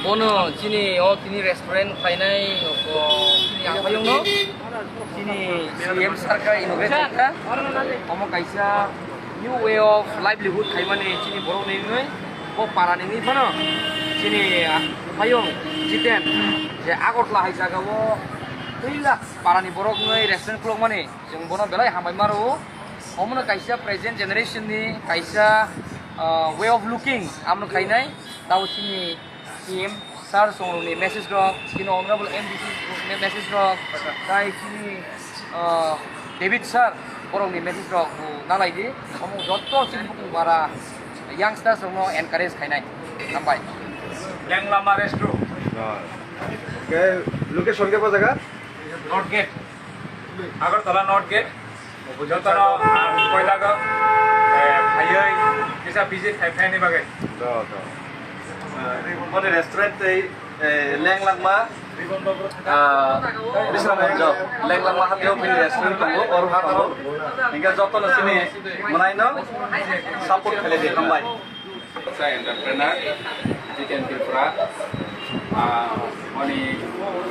Ono sini kini restoran kainai sini apa yang no sini CM Sarkar innovation ka omo kaisa new way of livelihood kaimane sini borong ni ko para ni pano sini payung jiten je Agartala hai jaga wo 3 lakh para ni borok ngai restaurant kulok mane jeng bono belai hambai maru omo kaisa present generation ni kaisa way of looking amno kainai tahu sini CM Sar songni message rock sini honorable MDC message rock tai sini David Sar borong ni message rock nalai di omo jotto sini buku para youngsters songno encourage kainai sampai yang lama resto oke location ke apa jaga North Gate Agartala North Gate jotono koila ga phayai bisa visit khai ni bagai Ini restoran Leng Langma Leng Langma hati ini restoran tunggu orang tahu hingga joto di sini menaino support kali di kambai. Saya entrepreneur Jiten Pilpra Moni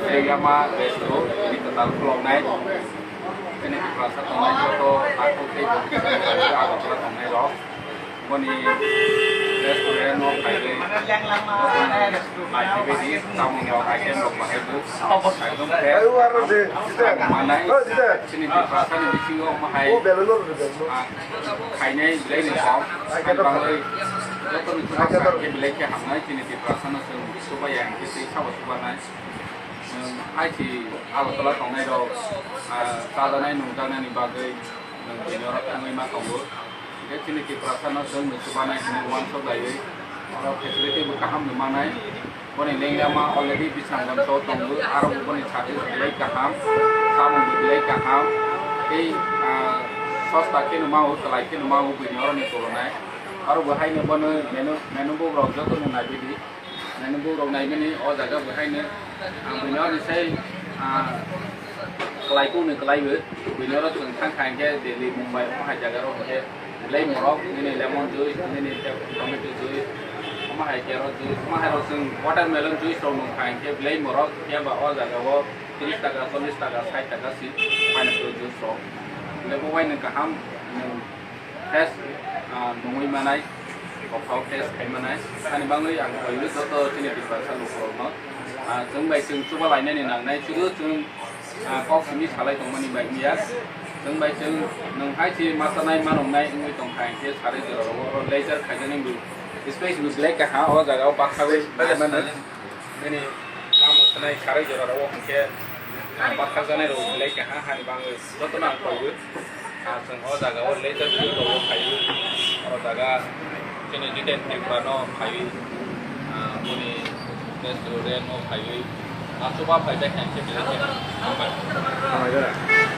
Lengama Resto di Total Pulau Naik ini perasa tongai joto aku tebo aku telah tongai roh Moni restoran no kaile activity kamu no kaile no pakai itu Ayo harus deh. mana Oh tidak. sini di perasa di sini mahai Oh belum kaine beli ni kau bangai joto itu pakai beli ke hamai sini di perasa no supaya yang kita tahu supaya ai thì Agartala tongai ro ta nai nu ta nai bagai nang binyor ngai ma kau ke sini ki prasana sung nu subana ini wan so dai ro facility bu kaham nu manai boni lengla ma already bisang wan so tongbu aro boni chati bilai kaham samu bilai kaham ei sosta ke nu mau selai ke nu mau binyor ni kolonai aro bahai ne bono menu bu ro joto nu nai bi menu bu ro nai ni o jaga bahai ne binyor ni sai kelai ku ni kelai be binyor sung thang khang ke Delhi Mumbai hai jaga ro ke lấy morok ini lemon juice ini tomato juice sama hai carrot juice sama hai roseng watermelon juice from khai ke lấy morok ya ba o jaga wo 30 taka 40 taka 60 taka si pineapple juice from le bo wai nang kaham test nungui manai ko test khai manai ani bangai ang koi lu to sini di pasar lu ko no jeng bai jeng chuba lai nai nang nai chu jeng ko sini salai tong mani bai ya jeng bai jeng nang hai chi masanai manong nai ngui tong khai ke sare jero ro laser khai jani bu space bu black ka ha o jaga o pakha we mana ini kam masanai sare jero ro ke pakha jani ro black ka ha hani bang joto na ko bu jeng o jaga o laser ku ro khai o jaga sini Jiten Pilpra no khai muni restoran no khai coba belajar yang saya bilang